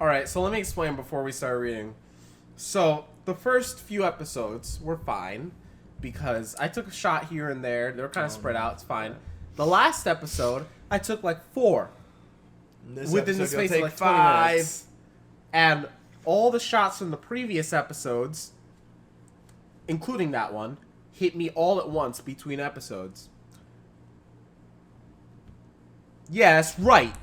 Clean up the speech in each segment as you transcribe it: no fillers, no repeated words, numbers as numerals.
Alright, so let me explain before we start reading. So, the first few episodes were fine, because I took a shot here and there. They were kind of spread out. It's fine. The last episode, I took like 4. Within the space of like 20 minutes. And all the shots from the previous episodes, including that one, hit me all at once between episodes. Yeah, that's right.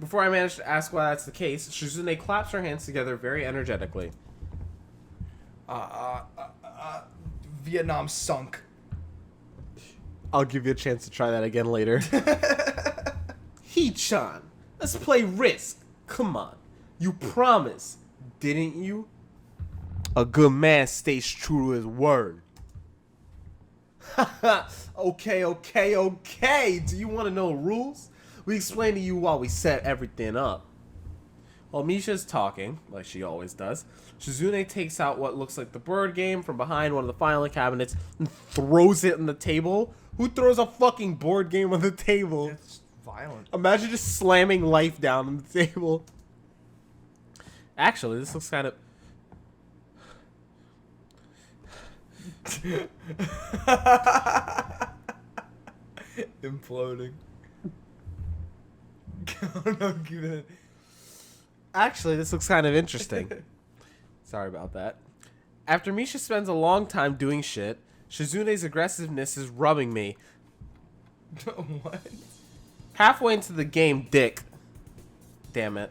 Before I manage to ask why that's the case, Shizune claps her hands together very energetically. Vietnam sunk. I'll give you a chance to try that again later. Hee-chan, let's play Risk. Come on. You promised, didn't you? A good man stays true to his word. Okay. Do you want to know the rules? We explain to you while we set everything up. While Misha's talking, like she always does, Shizune takes out what looks like the board game from behind one of the filing cabinets and throws it on the table. Who throws a fucking board game on the table? It's violent. Imagine just slamming life down on the table. Actually, this looks kind of... Imploding. Oh, no, give it. Actually, this looks kind of interesting. Sorry about that. After Misha spends a long time doing shit, Shizune's aggressiveness is rubbing me. What? Halfway into the game, dick. Damn it.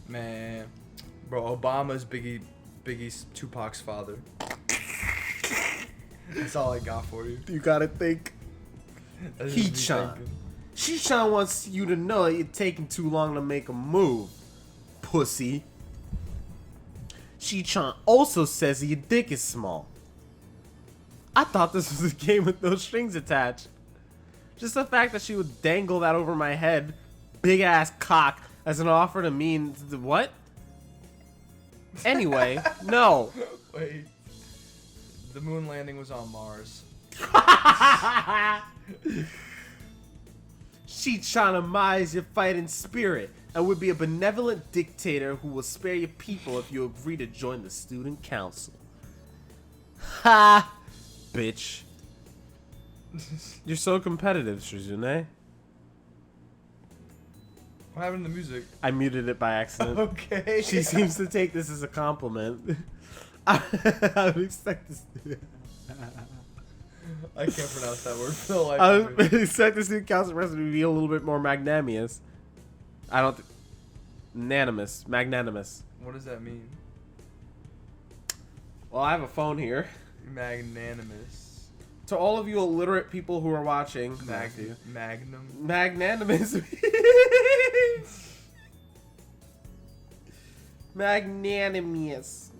Man. Bro, Obama's Biggie's Tupac's father. That's all I got for you. You gotta think. Hee-chan. She-chan wants you to know that you're taking too long to make a move. Pussy. She-chan also says that your dick is small. I thought this was a game with no strings attached. Just the fact that she would dangle that over my head, big ass cock, as an offer to mean what? Anyway, no. Wait. The moon landing was on Mars. She-chan admires your fighting spirit and would be a benevolent dictator who will spare your people if you agree to join the student council. Ha! Bitch. You're so competitive, Shizune. What happened to the music? I muted it by accident. Okay. She seems to take this as a compliment. I would expect this. I can't pronounce that word for the life I of me. would expect this new council president to be a little bit more magnanimous. I don't. Magnanimous. What does that mean? Well, I have a phone here. Magnanimous. To all of you illiterate people who are watching, Matthew. Magnum. Magnanimous. Magnanimous.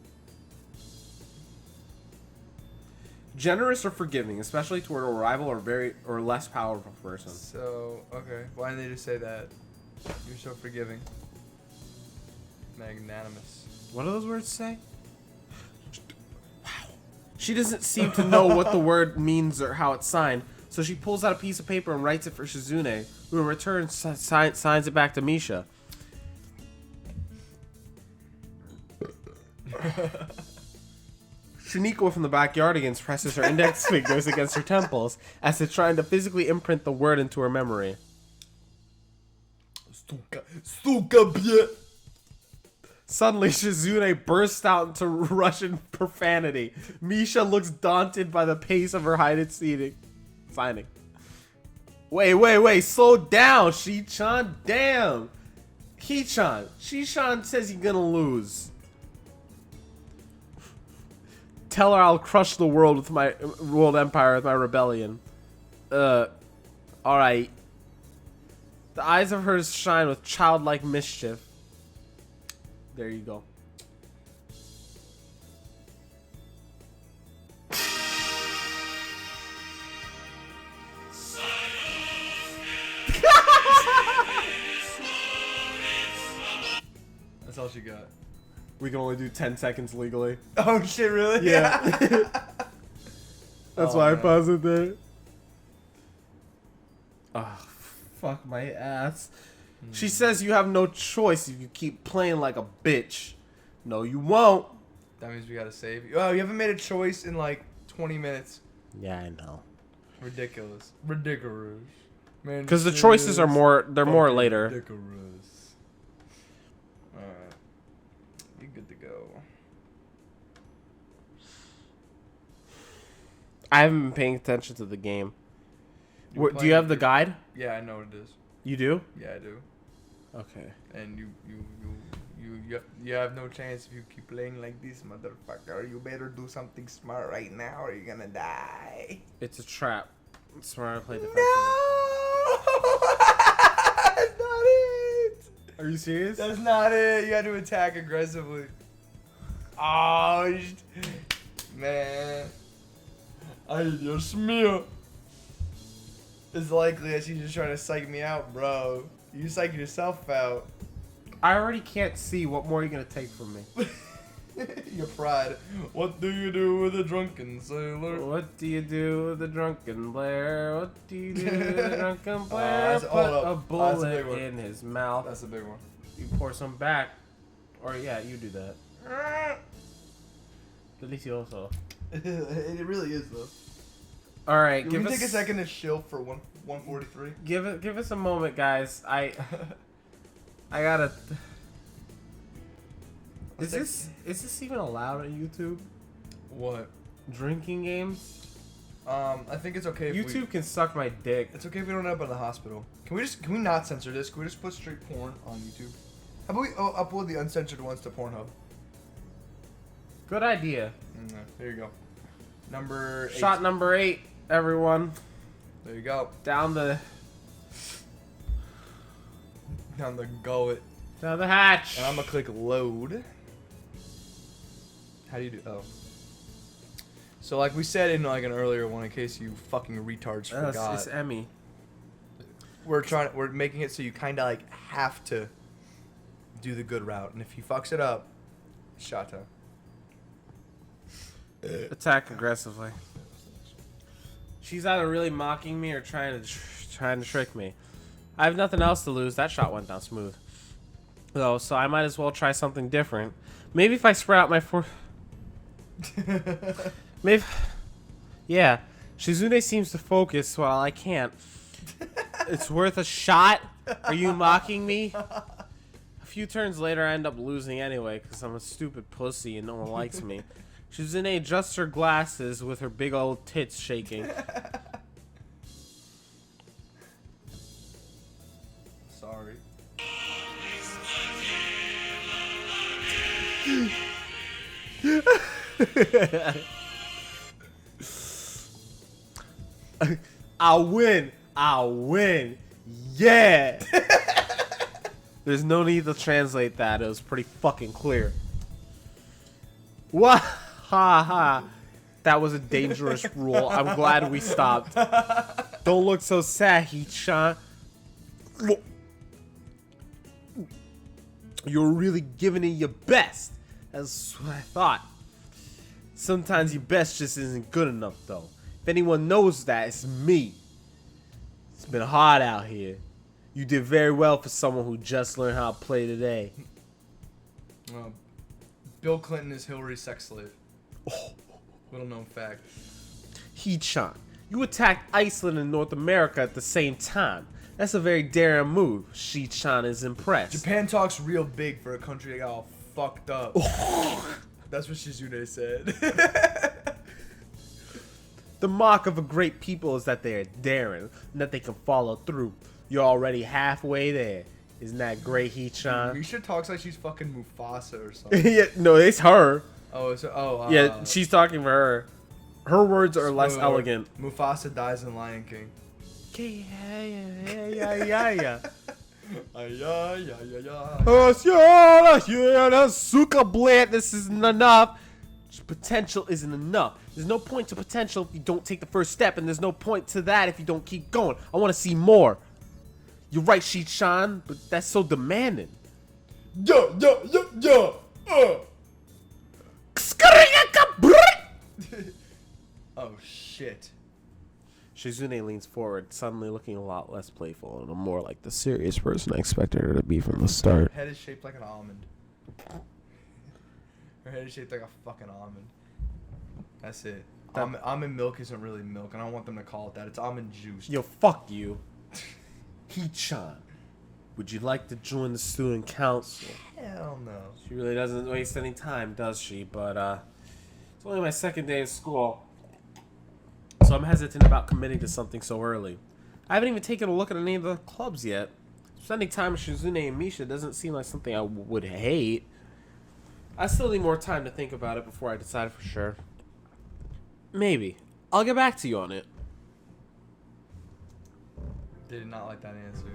Generous or forgiving, especially toward a rival or less powerful person. So, okay. Why didn't they just say that? You're so forgiving. Magnanimous. What do those words say? Wow. She doesn't seem to know what the word means or how it's signed, so she pulls out a piece of paper and writes it for Shizune, who in return signs it back to Misha. Shaniqua from the backyard against presses her index fingers against her temples as if trying to physically imprint the word into her memory. Suka bie. Suddenly, Shizune bursts out into Russian profanity. Misha looks daunted by the pace of her signing. Wait, slow down, She-chan. Damn. He-chan. She-chan says you're gonna lose. Tell her I'll crush the world with my world empire with my rebellion. Alright. The eyes of hers shine with childlike mischief. There you go. That's all she got. We can only do 10 seconds legally. Oh shit, really? Yeah. That's why I paused it there. Oh, Fuck my ass. She says you have no choice if you keep playing like a bitch. No, you won't. That means we gotta save you. Oh, you haven't made a choice in like 20 minutes. Yeah, I know. Ridiculous. Ridiculous. Man, Because the choices are more, they're more later. Ridiculous. Alright. You good to go. I haven't been paying attention to the game. Do you have the guide? Yeah, I know what it is. You do? Yeah, I do. Okay. And you have no chance if you keep playing like this, motherfucker. You better do something smart right now or you're gonna die. It's a trap. It's smart to play defensive. No! That's not it! Are you serious? That's not it. You got to attack aggressively. Oh, man. Ay, Dios mío. It's likely that she's just trying to psych me out, bro. You psych yourself out. I already can't see. What more are you going to take from me? Your pride. What do you do with a drunken sailor? What do you do with a drunken Blair? What do you do with a drunken Blair? Put a bullet in his mouth. That's a big one. You pour some back. Or, yeah, you do that. Delicioso. It really is, though. All right, Can we take a second to chill for 143? Give us a moment, guys. I gotta. Is this even allowed on YouTube? What? Drinking games? I think it's okay. If YouTube can suck my dick. It's okay if we don't end up in the hospital. Can we not censor this? Can we just put straight porn on YouTube? How about we upload the uncensored ones to Pornhub? Good idea. There you go. Number 8. Shot number 8, everyone. There you go. Down the gullet. down the hatch. And I'm gonna click load. How do you do? Oh. So like we said in like an earlier one, in case you fucking retards forgot. It's Emmy. We're making it so you kind of like have to do the good route, and if he fucks it up, shot time. Attack aggressively. She's either really mocking me or trying to trick me. I have nothing else to lose. That shot went down smooth. Though, so I might as well try something different. Maybe if I spread out my maybe. Yeah. Shizune seems to focus while I can't. It's worth a shot? Are you mocking me? A few turns later, I end up losing anyway because I'm a stupid pussy and no one likes me. Shizune adjusts her glasses with her big old tits shaking. Sorry. I'll win. I'll win. Yeah. There's no need to translate that. It was pretty fucking clear. What? Ha ha. That was a dangerous rule. I'm glad we stopped. Don't look so sad, Hee-chan. You're really giving it your best. That's what I thought. Sometimes your best just isn't good enough, though. If anyone knows that, it's me. It's been hard out here. You did very well for someone who just learned how to play today. Bill Clinton is Hillary's sex slave. Oh. Little known fact. Hee-chan, you attacked Iceland and North America at the same time. That's a very daring move. Hee-chan is impressed. Japan talks real big for a country that got all fucked up. That's what Shizune said. The mark of a great people is that they are daring and that they can follow through. You're already halfway there. Isn't that great, Hee-chan? Misha talks like she's fucking Mufasa or something. Yeah, no, it's her. Yeah, she's talking for her. Her words are less elegant. Mufasa dies in Lion King. Yeah. This isn't enough. Potential isn't enough. There's no point to potential if you don't take the first step, and there's no point to that if you don't keep going. I want to see more. You're right, Hee-chan, but that's so demanding. Oh shit. Shizune leans forward, suddenly looking a lot less playful and more like the serious person I expected her to be from the start. Her head is shaped like an almond. Her head is shaped like a fucking almond. That's it. Almond milk isn't really milk, and I don't want them to call it that. It's almond juice. Yo, fuck you. Hee-chan, would you like to join the student council? Hell no. She really doesn't waste any time, does she? But, it's only my second day of school, so I'm hesitant about committing to something so early. I haven't even taken a look at any of the clubs yet. Spending time with Shizune and Misha doesn't seem like something I would hate. I still need more time to think about it before I decide for sure. Maybe. I'll get back to you on it. They did not like that answer.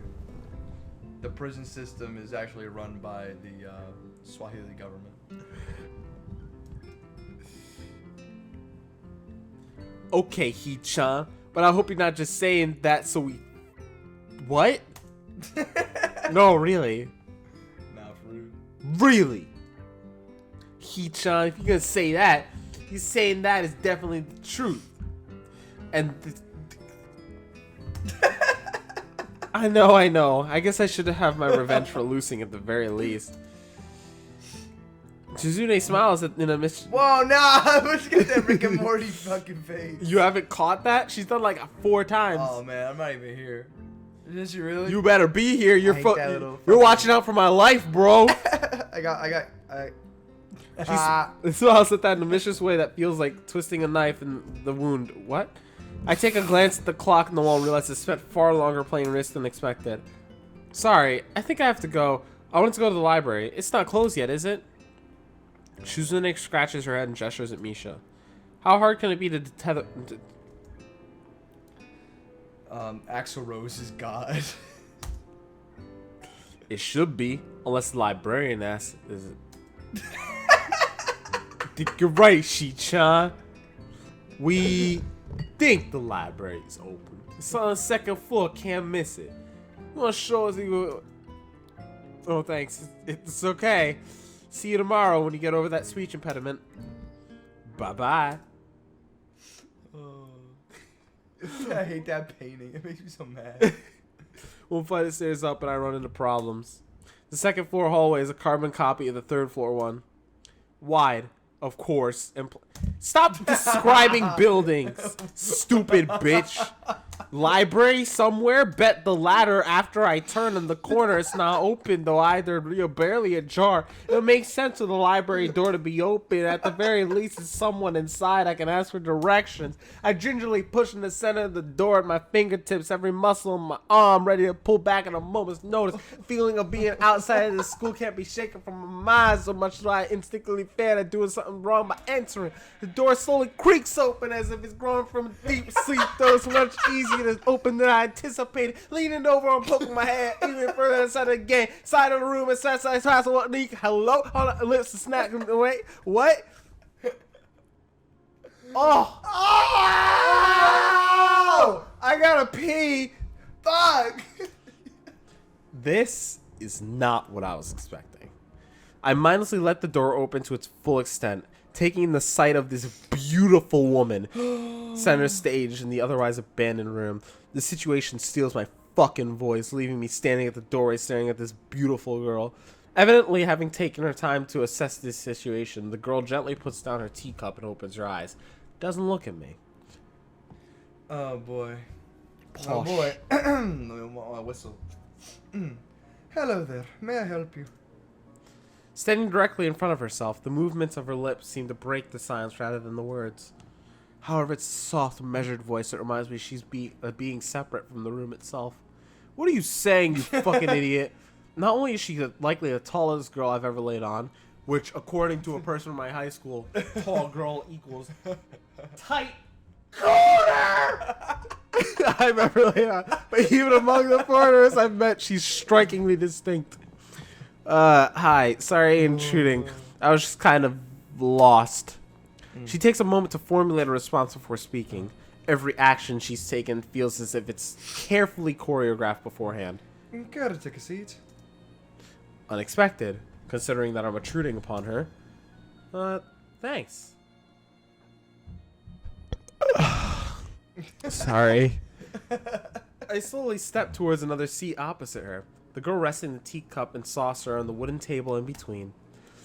The prison system is actually run by the Swahili government. Okay, Hee-chan, but I hope you're not just saying that so we... What? No, really. Nah, for real. Really? Hee-chan, if you're gonna say that, you're saying that is definitely the truth. And... I know. I guess I should have my revenge for losing at the very least. Shizune smiles in a Whoa, nah! Let's get that Rick and Morty fucking face. You haven't caught that? She's done like 4 times. Oh man, I'm not even here. Isn't she really? You better be here. You're little you're watching out for my life, bro. She smiles at that in a vicious way that feels like twisting a knife in the wound. What? I take a glance at the clock on the wall and realize I spent far longer playing Risk than expected. Sorry, I think I have to go. I wanted to go to the library. It's not closed yet, is it? Shizune scratches her head and gestures at Misha. How hard can it be to tether... Axl Rose is God. It should be, unless the librarian asks, is it? You're right, Shi-chan. We think the library is open. It's on the 2nd floor, can't miss it. You want to show us you... Oh, thanks. It's okay. See you tomorrow when you get over that speech impediment. Bye-bye. Oh. I hate that painting. It makes me so mad. One flight of stairs up and I run into problems. The 2nd floor hallway is a carbon copy of the 3rd floor one. Wide, of course. Stop describing buildings, stupid bitch. Library somewhere? Bet the ladder after I turn in the corner it's not open though either. You're barely ajar. It makes sense for the library door to be open. At the very least there's someone inside. I can ask for directions. I gingerly push in the center of the door at my fingertips, every muscle on my arm ready to pull back at a moment's notice. Feeling of being outside of the school can't be shaken from my mind so much that I instinctively fear that doing something wrong by entering. The door slowly creaks open as if it's growing from a deep sleep, though it's much easier to open than I anticipated. Leaning over and poking my head even further inside the game. Side of the room as fast as possible. Hello? Hold on, lips to snack. Wait, what? Oh! I gotta pee! Fuck! This is not what I was expecting. I mindlessly let the door open to its full extent, taking the sight of this beautiful woman center stage in the otherwise abandoned room. The situation steals my fucking voice, leaving me standing at the doorway staring at this beautiful girl. Evidently having taken her time to assess this situation, the girl gently puts down her teacup and opens her eyes. Doesn't look at me. Oh boy. Posh. Oh boy. My whistle. Hello there. May I help you? Standing directly in front of herself, the movements of her lips seem to break the silence rather than the words. However, it's a soft, measured voice that reminds me she's being separate from the room itself. What are you saying, you fucking idiot? Not only is she likely the tallest girl I've ever laid on, which, according to a person in my high school, tall girl equals tight corner I've ever laid on. But even among the foreigners I've met, she's strikingly distinct. Hi. Sorry intruding. I was just kind of lost. She takes a moment to formulate a response before speaking. Every action she's taken feels as if it's carefully choreographed beforehand. Gotta take a seat. Unexpected, considering that I'm intruding upon her. Thanks. Sorry. I slowly stepped towards another seat opposite her. The girl resting the teacup and saucer on the wooden table in between.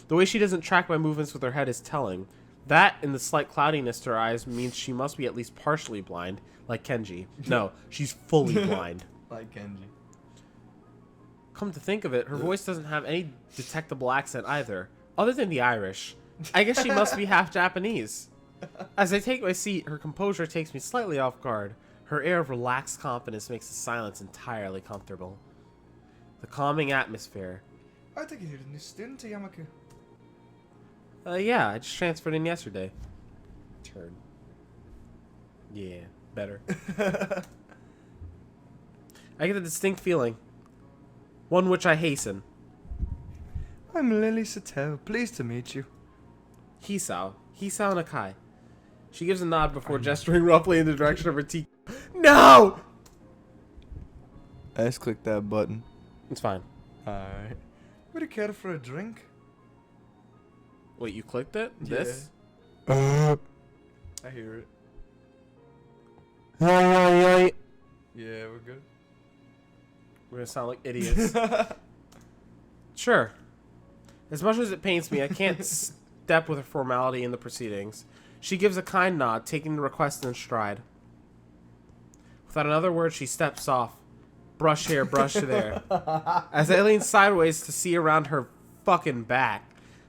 The way she doesn't track my movements with her head is telling. That and the slight cloudiness to her eyes means she must be at least partially blind, like Kenji. No, she's fully blind. Like Kenji. Come to think of it, her voice doesn't have any detectable accent either, other than the Irish. I guess she must be half Japanese. As I take my seat, her composure takes me slightly off guard. Her air of relaxed confidence makes the silence entirely comfortable. The calming atmosphere. I think you're a new student, Yamaku. Yeah, I just transferred in yesterday. Turn. Yeah, better. I get a distinct feeling. One which I hasten. I'm Lily Satel. Pleased to meet you. Hisao Nakai. She gives a nod before gesturing roughly in the direction of her tea. No! I just clicked that button. It's fine. Alright. Would you care for a drink? Wait, you clicked it? Yeah. This? I hear it. Yeah, we're good. We're gonna sound like idiots. Sure. As much as it pains me, I can't step with her formality in the proceedings. She gives a kind nod, taking the request in stride. Without another word, she steps off. Brush here, brush there. As I lean sideways to see around her fucking back,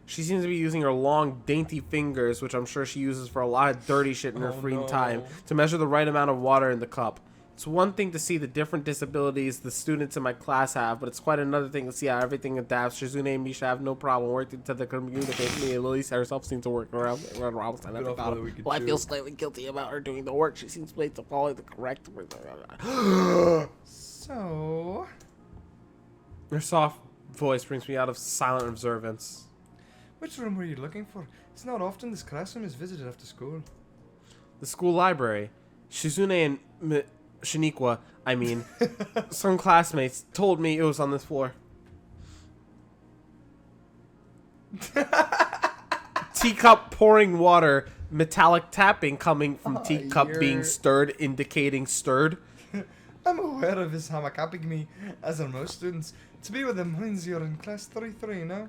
she seems to be using her long, dainty fingers, which I'm sure she uses for a lot of dirty shit in her free time, to measure the right amount of water in the cup. It's one thing to see the different disabilities the students in my class have, but it's quite another thing to see how everything adapts. Shizune and Misha have no problem working to the communicate. Me and Lily herself seems to work around. Well, I feel slightly guilty about her doing the work. She seems to follow the correct. So, Her soft voice brings me out of silent observance. which room were you looking for? It's not often this classroom is visited after school. The school library. Shizune and Shiniqua, some classmates told me it was on this floor. Teacup pouring water, metallic tapping coming from teacup being stirred, indicating stirred. I'm aware of his hamakapping me, as are most students. To be with him means you're in class 3-3, no?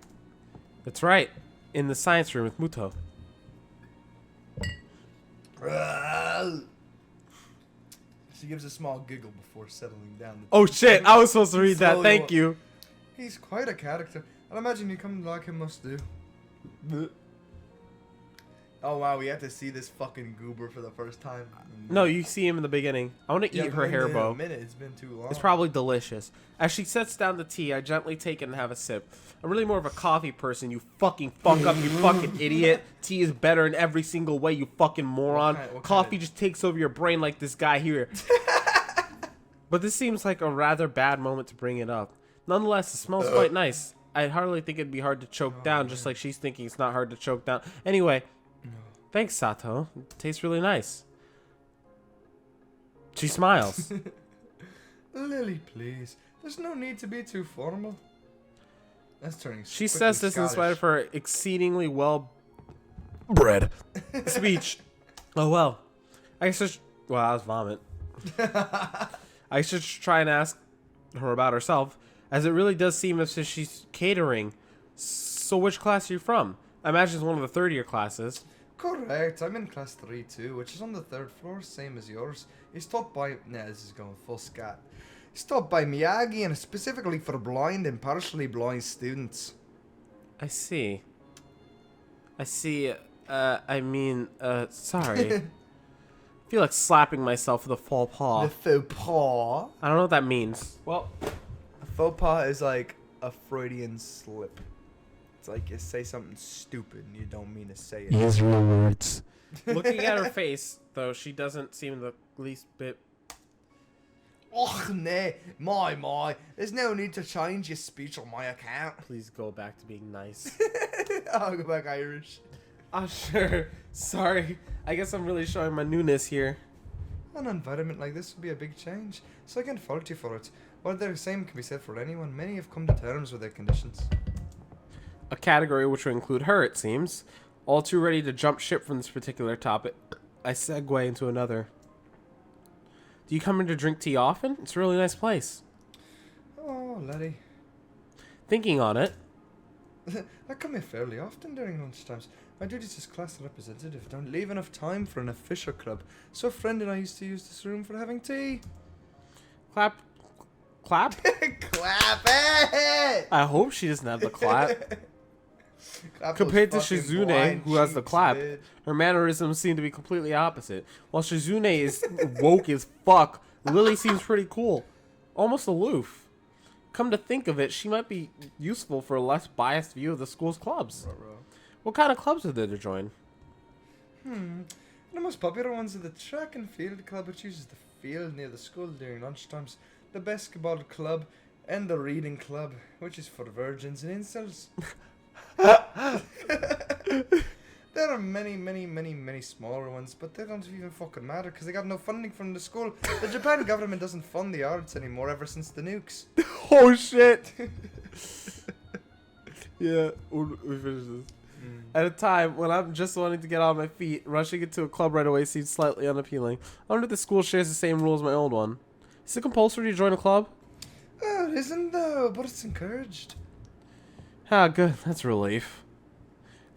That's right, in the science room with Muto. She gives a small giggle before settling down. Oh shit, I was supposed to read that, thank you. He's quite a character. I'd imagine you come to like him must do. Oh wow, we have to see this fucking goober for the first time. No, you see him in the beginning. I want to eat her hair bow. It's been too long. It's probably delicious. As she sets down the tea, I gently take it and have a sip. I'm really more of a coffee person, you fucking fuck up, you fucking idiot. Tea is better in every single way, you fucking moron. Coffee just takes over your brain like this guy here. But this seems like a rather bad moment to bring it up. Nonetheless, it smells quite nice. I hardly think it'd be hard to choke down, just like she's thinking it's not hard to choke down. Anyway, thanks, Sato. It tastes really nice. She smiles. Lily, please. There's no need to be too formal. That's turning. She says this in spite of her exceedingly well-bred speech. Oh well. I should. Well, that was vomit. I should try and ask her about herself, as it really does seem as if she's catering. So, which class are you from? I imagine it's one of the third-year classes. Correct. I'm in class 3-2, which is on the 3rd floor, same as yours. It's taught by. Nah, this is going full scat. It's taught by Miyagi and specifically for blind and partially blind students. I see. Sorry. I feel like slapping myself with a faux pas. The faux pas? I don't know what that means. Well, a faux pas is like a Freudian slip. It's like you say something stupid and you don't mean to say it. Use real words. Looking at her face, though, she doesn't seem the least bit... Och, nah, my. There's no need to change your speech on my account. Please go back to being nice. I'll go back Irish. Oh, sure. Sorry. I guess I'm really showing my newness here. An environment like this would be a big change, so I can't fault you for it. While the same can be said for anyone, many have come to terms with their conditions. A category which would include her, it seems. All too ready to jump ship from this particular topic, I segue into another. Do you come in to drink tea often? It's a really nice place. Oh, laddie. Thinking on it. I come here fairly often during lunchtimes. My duties as class representative don't leave enough time for an official club, so a friend and I used to use this room for having tea. Clap. Clap it! I hope she doesn't have the clap. Clap Compared to those fucking Shizune, blind who has the cheeks, clap, bitch. her mannerisms seem to be completely opposite. While Shizune is woke as fuck, Lily seems pretty cool. Almost aloof. Come to think of it, she might be useful for a less biased view of the school's clubs. What kind of clubs are there to join? The most popular ones are the track and field club, which uses the field near the school during lunchtimes, the basketball club, and the reading club, which is for virgins and incels. There are many smaller ones, but they don't even fucking matter because they got no funding from the school. The Japan government doesn't fund the arts anymore ever since the nukes. Oh shit! Yeah, we finish this. At a time when I'm just wanting to get on my feet, rushing into a club right away seems slightly unappealing. I wonder if the school shares the same rules as my old one. Is it compulsory to join a club? Oh, it isn't though, but it's encouraged. Ah, good. That's a relief.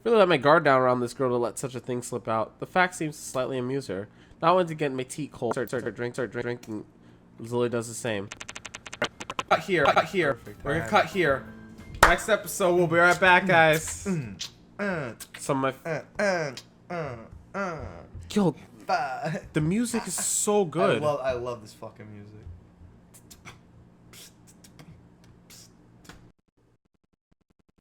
I really let my guard down around this girl to let such a thing slip out. The fact seems to slightly amuse her. Now I want to get my tea cold. Start drinking. Lily does the same. Cut here. Perfect. We're gonna cut here. Next episode, we'll be right back, guys. Some of my... Yo, the music is so good. I love this fucking music.